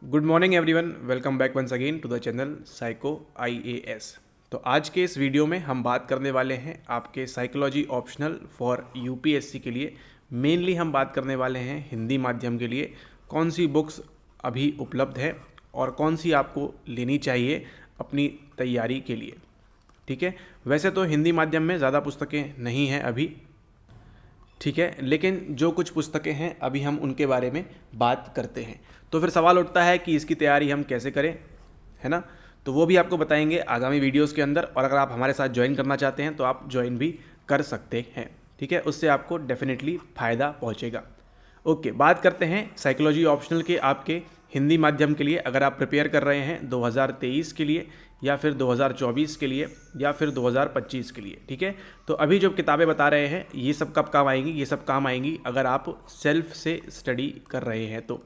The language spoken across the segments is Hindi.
Good morning everyone, welcome back once again to the channel psycho IAS. तो आज के इस वीडियो में हम बात करने वाले हैं आपके साइकोलॉजी ऑप्शनल फॉर यूपीएससी के लिए। मेनली हम बात करने वाले हैं हिंदी माध्यम के लिए कौन सी बुक्स अभी उपलब्ध है और कौन सी आपको लेनी चाहिए अपनी तैयारी के लिए। ठीक है, वैसे तो हिंदी माध्यम में ज़्यादा पुस्तकें नहीं हैं अभी, ठीक है, लेकिन जो कुछ पुस्तकें हैं अभी हम उनके बारे में बात करते हैं। तो फिर सवाल उठता है कि इसकी तैयारी हम कैसे करें, है ना। तो वो भी आपको बताएंगे आगामी वीडियोस के अंदर, और अगर आप हमारे साथ ज्वाइन करना चाहते हैं तो आप ज्वाइन भी कर सकते हैं। ठीक है, उससे आपको डेफिनेटली फ़ायदा पहुंचेगा। ओके, बात करते हैं साइकोलॉजी ऑप्शनल के आपके हिंदी माध्यम के लिए। अगर आप प्रिपेयर कर रहे हैं 2023 के लिए या फिर 2024 के लिए या फिर 2025 के लिए, ठीक है, तो अभी जो किताबें बता रहे हैं ये सब कब काम आएंगी? ये सब काम आएंगी अगर आप सेल्फ से स्टडी कर रहे हैं तो,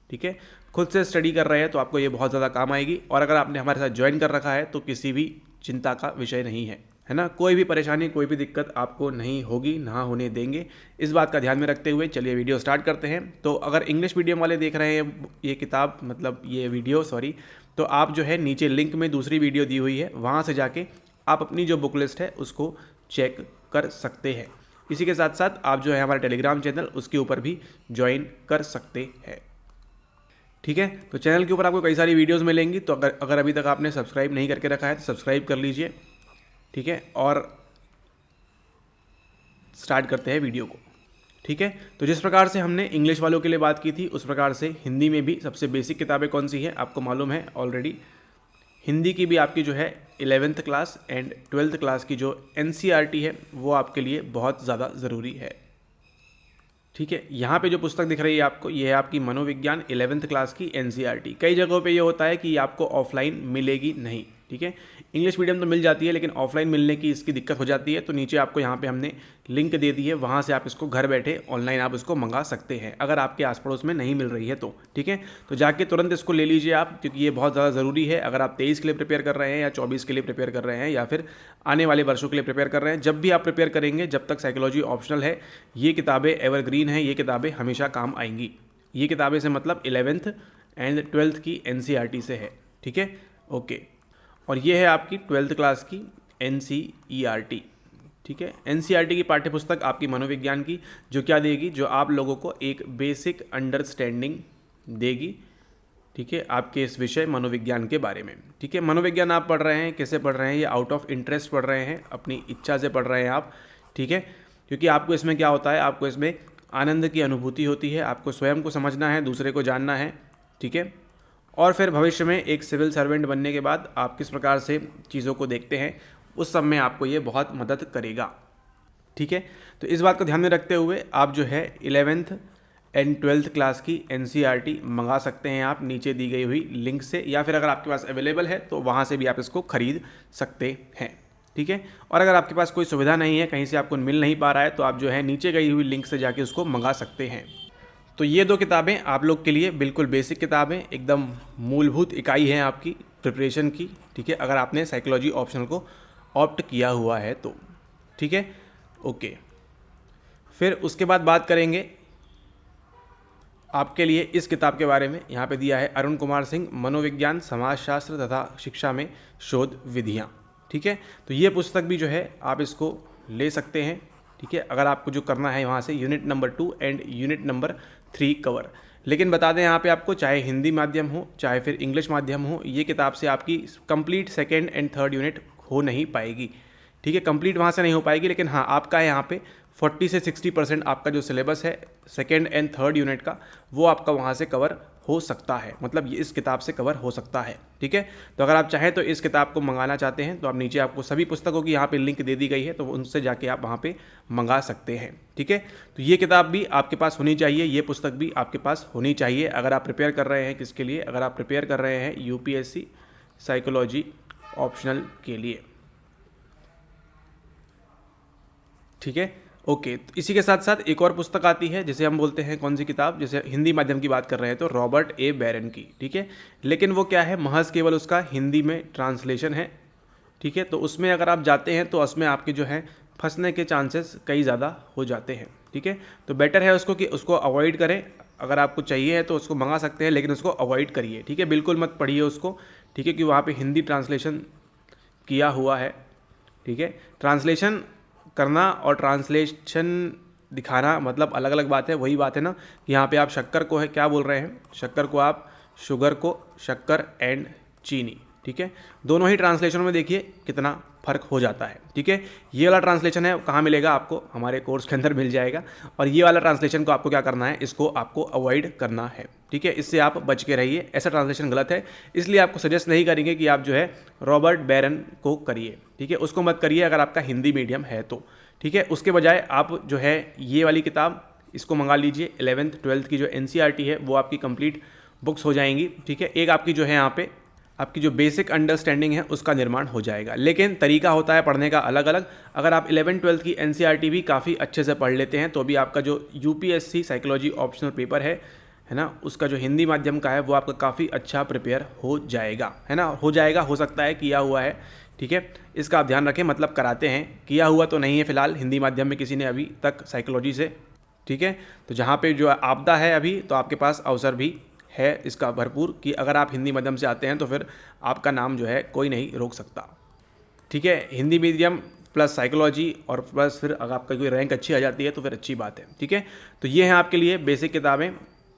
ठीक है, खुद से स्टडी कर रहे हैं तो आपको ये बहुत ज़्यादा काम आएगी। और अगर आपने हमारे साथ ज्वाइन कर रखा है तो किसी भी चिंता का विषय नहीं है ना। कोई भी परेशानी, कोई भी दिक्कत आपको नहीं होगी, ना होने देंगे। इस बात का ध्यान में रखते हुए चलिए वीडियो स्टार्ट करते हैं। तो अगर इंग्लिश मीडियम वाले देख रहे हैं ये किताब, मतलब ये वीडियो सॉरी, तो आप जो है नीचे लिंक में दूसरी वीडियो दी हुई है, वहाँ से जाके आप अपनी जो बुक लिस्ट है उसको चेक कर सकते हैं। इसी के साथ साथ आप जो है हमारे टेलीग्राम चैनल उसके ऊपर भी ज्वाइन कर सकते हैं। ठीक है, तो चैनल के ऊपर आपको कई सारी वीडियोस मिलेंगी, तो अगर अभी तक आपने सब्सक्राइब नहीं करके रखा है तो सब्सक्राइब कर लीजिए। ठीक है, और स्टार्ट करते हैं वीडियो को। ठीक है, तो जिस प्रकार से हमने इंग्लिश वालों के लिए बात की थी उस प्रकार से हिंदी में भी सबसे बेसिक किताबें कौन सी हैं आपको मालूम है ऑलरेडी। हिंदी की भी आपकी जो है 11th class and 12th class की जो एनसीईआरटी है वो आपके लिए बहुत ज़्यादा ज़रूरी है। ठीक है, यहाँ पे जो पुस्तक दिख रही है आपको, ये है आपकी मनोविज्ञान 11th क्लास की एनसीईआरटी। कई जगहों पे ये होता है कि ये आपको ऑफलाइन मिलेगी नहीं। ठीक है, इंग्लिश मीडियम तो मिल जाती है लेकिन ऑफलाइन मिलने की इसकी दिक्कत हो जाती है। तो नीचे आपको यहाँ पे हमने लिंक दे दी है, वहाँ से आप इसको घर बैठे ऑनलाइन आप इसको मंगा सकते हैं अगर आपके आस पड़ोस में नहीं मिल रही है तो। ठीक है, तो जाके तुरंत इसको ले लीजिए आप, क्योंकि ये बहुत ज़्यादा ज़रूरी है। अगर आप 23 के लिए प्रिपेयर कर रहे हैं या 24 के लिए प्रिपेयर कर रहे हैं या फिर आने वाले वर्षों के लिए प्रिपेयर कर रहे हैं, जब भी आप प्रिपेयर करेंगे, जब तक साइकोलॉजी ऑप्शनल है, ये किताबें एवरग्रीन हैं, ये किताबें हमेशा काम आएंगी। ये किताबें से मतलब 11th एंड 12th की एनसीईआरटी से है। ठीक है, ओके, और ये है आपकी 12th क्लास की एनसीईआरटी। ठीक है, एनसीईआरटी की पाठ्यपुस्तक आपकी मनोविज्ञान की, जो क्या देगी, जो आप लोगों को एक बेसिक अंडरस्टैंडिंग देगी। ठीक है, आपके इस विषय मनोविज्ञान के बारे में। ठीक है, मनोविज्ञान आप पढ़ रहे हैं, कैसे पढ़ रहे हैं? ये आउट ऑफ इंटरेस्ट पढ़ रहे हैं, अपनी इच्छा से पढ़ रहे हैं आप। ठीक है, क्योंकि आपको इसमें क्या होता है, आपको इसमें आनंद की अनुभूति होती है, आपको स्वयं को समझना है, दूसरे को जानना है। ठीक है, और फिर भविष्य में एक सिविल सर्वेंट बनने के बाद आप किस प्रकार से चीज़ों को देखते हैं, उस सब में आपको ये बहुत मदद करेगा। ठीक है, तो इस बात को ध्यान में रखते हुए आप जो है 11th एंड 12th क्लास की एनसीईआरटी मंगा सकते हैं आप नीचे दी गई हुई लिंक से, या फिर अगर आपके पास अवेलेबल है तो वहाँ से भी आप इसको खरीद सकते हैं। ठीक है, और अगर आपके पास कोई सुविधा नहीं है, कहीं से आपको मिल नहीं पा रहा है, तो आप जो है नीचे गई हुई लिंक से जाके उसको मंगा सकते हैं। तो ये दो किताबें आप लोग के लिए बिल्कुल बेसिक किताबें, एकदम मूलभूत इकाई हैं आपकी प्रिपरेशन की। ठीक है, अगर आपने साइकोलॉजी ऑप्शनल को ऑप्ट किया हुआ है तो। ठीक है, ओके, फिर उसके बाद बात करेंगे आपके लिए इस किताब के बारे में। यहाँ पे दिया है अरुण कुमार सिंह, मनोविज्ञान, समाजशास्त्र तथा शिक्षा में शोध विधियाँ। ठीक है, तो ये पुस्तक भी जो है आप इसको ले सकते हैं। ठीक है, अगर आपको जो करना है वहाँ से unit number 2 and unit number 3 cover. लेकिन बता दें यहाँ पे आपको, चाहे हिंदी माध्यम हो चाहे फिर इंग्लिश माध्यम हो, ये किताब से आपकी complete 2nd and 3rd unit हो नहीं पाएगी। ठीक है, कंप्लीट वहाँ से नहीं हो पाएगी, लेकिन हाँ आपका यहाँ पे 40 से 60% आपका जो सिलेबस है 2nd एंड 3rd यूनिट का, वो आपका वहाँ से कवर हो सकता है, मतलब ये इस किताब से कवर हो सकता है। ठीक है, तो अगर आप चाहें तो इस किताब को मंगाना चाहते हैं तो आप नीचे आपको सभी पुस्तकों की यहाँ पे लिंक दे दी गई है, तो उनसे जाके आप वहाँ पे मंगा सकते हैं। ठीक है, तो ये किताब भी आपके पास होनी चाहिए, ये पुस्तक भी आपके पास होनी चाहिए अगर आप प्रिपेयर कर रहे हैं। किसके लिए? अगर आप प्रिपेयर कर रहे हैं यूपीएससी साइकोलॉजी ऑप्शनल के लिए। ठीक है, ओके, तो इसी के साथ साथ एक और पुस्तक आती है जिसे हम बोलते हैं, कौन सी किताब, जैसे हिंदी माध्यम की बात कर रहे हैं तो रॉबर्ट ए बैरन की। ठीक है, लेकिन वो क्या है, महज केवल उसका हिंदी में ट्रांसलेशन है। ठीक है, तो उसमें अगर आप जाते हैं तो उसमें आपके जो है फंसने के चांसेस कई ज़्यादा हो जाते हैं। ठीक है, तो बेटर है उसको कि उसको अवॉइड करें। अगर आपको चाहिए है तो उसको मंगा सकते हैं, लेकिन उसको अवॉइड करिए, ठीक है। बिल्कुल मत पढ़िए उसको, ठीक है, कि वहाँ पे हिंदी ट्रांसलेशन किया हुआ है, ठीक है। ट्रांसलेशन करना और ट्रांसलेशन दिखाना मतलब अलग अलग बात है। वही बात है ना कि यहाँ पे आप शक्कर को है क्या बोल रहे हैं, शक्कर को आप शुगर को शक्कर एंड चीनी, ठीक है। दोनों ही ट्रांसलेशन में देखिए कितना फ़र्क हो जाता है, ठीक है। ये वाला ट्रांसलेशन है कहाँ मिलेगा आपको, हमारे कोर्स के अंदर मिल जाएगा। और ये वाला ट्रांसलेशन को आपको क्या करना है, इसको आपको अवॉइड करना है, ठीक है। इससे आप बच के रहिए, ऐसा ट्रांसलेशन गलत है, इसलिए आपको सजेस्ट नहीं करेंगे कि आप जो है रॉबर्ट बैरन को करिए, ठीक है। उसको मत करिए अगर आपका हिंदी मीडियम है तो, ठीक है। उसके बजाय आप जो है ये वाली किताब इसको मंगा लीजिए। 11th 12th की जो NCERT है वो आपकी कंप्लीट बुक्स हो जाएंगी, ठीक है। एक आपकी जो है यहाँ पे आपकी जो बेसिक अंडरस्टैंडिंग है उसका निर्माण हो जाएगा, लेकिन तरीका होता है पढ़ने का अलग अलग। अगर आप 11th 12th की NCERT भी काफ़ी अच्छे से पढ़ लेते हैं तो भी आपका जो UPSC साइकोलॉजी ऑप्शनल पेपर है ना, उसका जो हिंदी माध्यम का है वो आपका काफ़ी अच्छा प्रिपेयर हो जाएगा, है ना। हो जाएगा, हो सकता है, किया हुआ है, ठीक है। इसका आप ध्यान रखें, मतलब कराते हैं, किया हुआ तो नहीं है फिलहाल हिंदी माध्यम में किसी ने अभी तक साइकोलॉजी से, ठीक है। तो जहाँ पे जो आपदा है अभी, तो आपके पास अवसर भी है इसका भरपूर कि अगर आप हिंदी माध्यम से आते हैं तो फिर आपका नाम जो है कोई नहीं रोक सकता, ठीक है। हिंदी मीडियम प्लस साइकोलॉजी और प्लस फिर अगर आपका कोई रैंक अच्छी आ जाती है तो फिर अच्छी बात है, ठीक है। तो ये हैं आपके लिए बेसिक किताबें,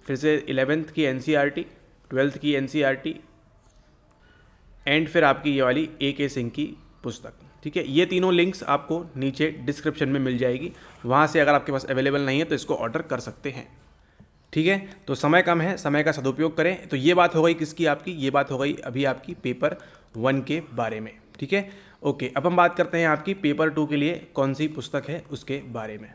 फिर से 11th की NCERT, 12th की NCERT एंड फिर आपकी ये वाली AK सिंह की पुस्तक, ठीक है। ये तीनों लिंक्स आपको नीचे डिस्क्रिप्शन में मिल जाएगी, वहाँ से अगर आपके पास अवेलेबल नहीं है तो इसको ऑर्डर कर सकते हैं, ठीक है। तो समय कम है, समय का सदुपयोग करें। तो ये बात हो गई किसकी, आपकी ये बात हो गई अभी आपकी पेपर 1 के बारे में, ठीक है। ओके, अब हम बात करते हैं आपकी पेपर 2 के लिए कौन सी पुस्तक है उसके बारे में।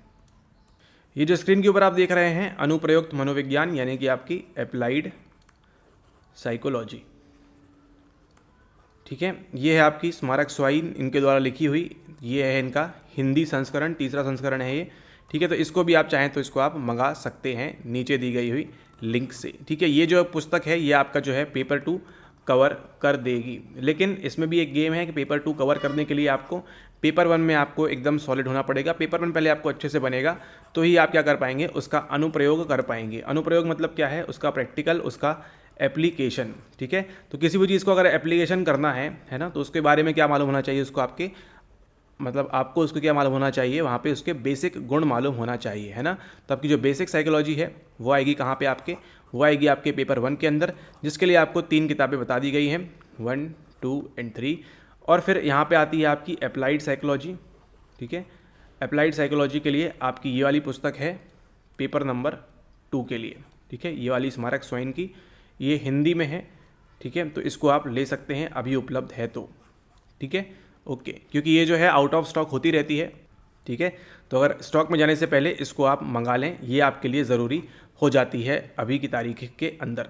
ये जो स्क्रीन के ऊपर आप देख रहे हैं अनुप्रयुक्त मनोविज्ञान, यानी कि आपकी अप्लाइड साइकोलॉजी, ठीक है। ये है आपकी स्मारक स्वाइन इनके द्वारा लिखी हुई, ये है इनका हिंदी संस्करण, तीसरा संस्करण है ये, ठीक है। तो इसको भी आप चाहें तो इसको आप मंगा सकते हैं नीचे दी गई हुई लिंक से, ठीक है। ये जो पुस्तक है ये आपका जो है पेपर 2 कवर कर देगी, लेकिन इसमें भी एक गेम है कि पेपर 2 कवर करने के लिए आपको पेपर 1 में आपको एकदम सॉलिड होना पड़ेगा। पेपर 1 पहले आपको अच्छे से बनेगा तो ही आप क्या कर पाएंगे, उसका अनुप्रयोग कर पाएंगे। अनुप्रयोग मतलब क्या है, उसका प्रैक्टिकल, उसका एप्लीकेशन, ठीक है। तो किसी भी चीज़ को अगर एप्लीकेशन करना है ना, तो उसके बारे में क्या मालूम होना चाहिए, उसको आपके मतलब आपको उसको क्या मालूम होना चाहिए, वहाँ पे उसके बेसिक गुण मालूम होना चाहिए, है ना। तो आपकी जो बेसिक साइकोलॉजी है वो आएगी कहाँ पे आपके, वो आएगी आपके पेपर 1 के अंदर, जिसके लिए आपको 3 किताबें बता दी गई हैं, 1, 2 एंड 3। और फिर यहाँ पे आती है आपकी अप्लाइड साइकोलॉजी, ठीक है। अप्लाइड साइकोलॉजी के लिए आपकी ये वाली पुस्तक है पेपर नंबर 2 के लिए, ठीक है। ये वाली स्मारक स्वाइन की, ये हिंदी में है, ठीक है। तो इसको आप ले सकते हैं, अभी उपलब्ध है तो, ठीक है। ओके, क्योंकि ये जो है आउट ऑफ स्टॉक होती रहती है, ठीक है। तो अगर स्टॉक में जाने से पहले इसको आप मंगा लें, ये आपके लिए ज़रूरी हो जाती है अभी की तारीख के अंदर।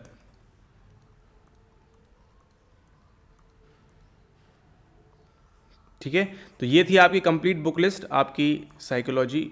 ठीक है, तो ये थी आपकी कंप्लीट बुक लिस्ट आपकी साइकोलॉजी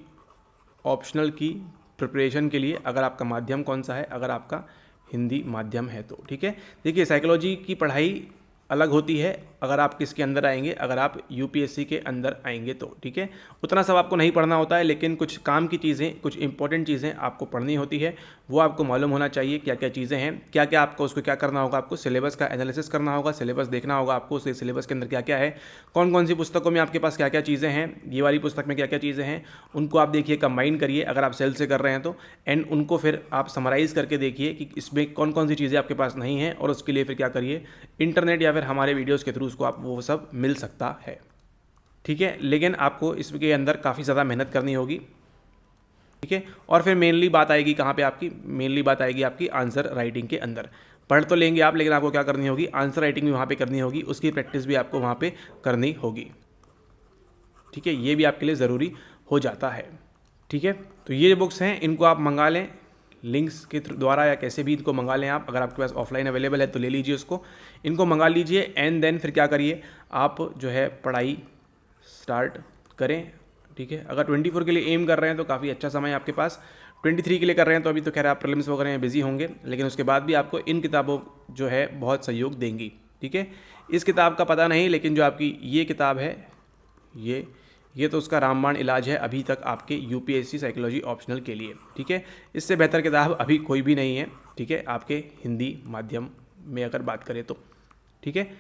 ऑप्शनल की प्रिपरेशन के लिए, अगर आपका माध्यम कौन सा है, अगर आपका हिंदी माध्यम है तो, ठीक है। देखिए साइकोलॉजी की पढ़ाई अलग होती है अगर आप किसके अंदर आएंगे, अगर आप यूपीएससी के अंदर आएंगे तो, ठीक है। उतना सब आपको नहीं पढ़ना होता है, लेकिन कुछ काम की चीज़ें, कुछ इंपॉर्टेंट चीज़ें आपको पढ़नी होती है, वो आपको मालूम होना चाहिए क्या क्या चीज़ें हैं, क्या क्या आपको उसको क्या करना होगा, आपको सिलेबस का एनालिसिस करना होगा, सिलेबस देखना होगा आपको, उस सिलेबस के अंदर क्या क्या है, कौन कौन सी पुस्तकों में आपके पास क्या क्या चीज़ें हैं, ये वाली पुस्तक में क्या क्या चीज़ें हैं, उनको आप देखिए कंबाइन करिए अगर आप सेल से कर रहे हैं तो, एंड उनको फिर आप समराइज़ करके देखिए कि इसमें कौन कौन सी चीज़ें आपके पास नहीं हैं, और उसके लिए फिर क्या करिए, इंटरनेट या फिर हमारे वीडियोज़ के थ्रू उसको आप वो सब मिल सकता है, ठीक है। लेकिन आपको इसके अंदर काफ़ी ज़्यादा मेहनत करनी होगी, ठीक है। और फिर मेनली बात आएगी कहाँ पे आपकी, मेनली बात आएगी आपकी आंसर राइटिंग के अंदर। पढ़ तो लेंगे आप, लेकिन आपको क्या करनी होगी, आंसर राइटिंग भी वहाँ पे करनी होगी, उसकी प्रैक्टिस भी आपको वहाँ पे करनी होगी, ठीक है। ये भी आपके लिए ज़रूरी हो जाता है, ठीक है। तो ये बुक्स हैं, इनको आप मंगा लें लिंक्स के द्वारा या कैसे भी इनको मंगा लें आप, अगर आपके पास ऑफलाइन अवेलेबल है तो ले लीजिए उसको, इनको मंगा लीजिए, एंड देन फिर क्या करिए आप जो है पढ़ाई स्टार्ट करें, ठीक है। अगर 24 के लिए एम कर रहे हैं तो काफ़ी अच्छा समय है आपके पास, 23 के लिए कर रहे हैं तो अभी तो खैर आप प्रीलिम्स वगैरह में बिजी होंगे, लेकिन उसके बाद भी आपको इन किताबों जो है बहुत सहयोग देंगी, ठीक है। इस किताब का पता नहीं, लेकिन जो आपकी ये किताब है, ये तो उसका रामबाण इलाज है अभी तक आपके यूपीएससी साइकोलॉजी ऑप्शनल के लिए, ठीक है। इससे बेहतर किताब अभी कोई भी नहीं है, ठीक है, आपके हिंदी माध्यम में अगर बात करें तो, ठीक है।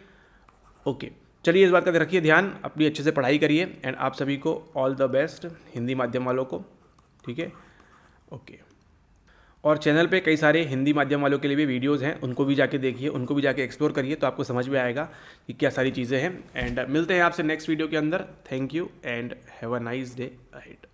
ओके, चलिए इस बात का रखिए ध्यान, अपनी अच्छे से पढ़ाई करिए एंड आप सभी को ऑल द बेस्ट हिंदी माध्यम वालों को, ठीक है। ओके, और चैनल पे कई सारे हिंदी माध्यम वालों के लिए भी वीडियोस हैं, उनको भी जाके देखिए, उनको भी जाके एक्सप्लोर करिए, तो आपको समझ में आएगा कि क्या सारी चीज़ें हैं। एंड मिलते हैं आपसे नेक्स्ट वीडियो के अंदर। Thank you and have a nice day ahead.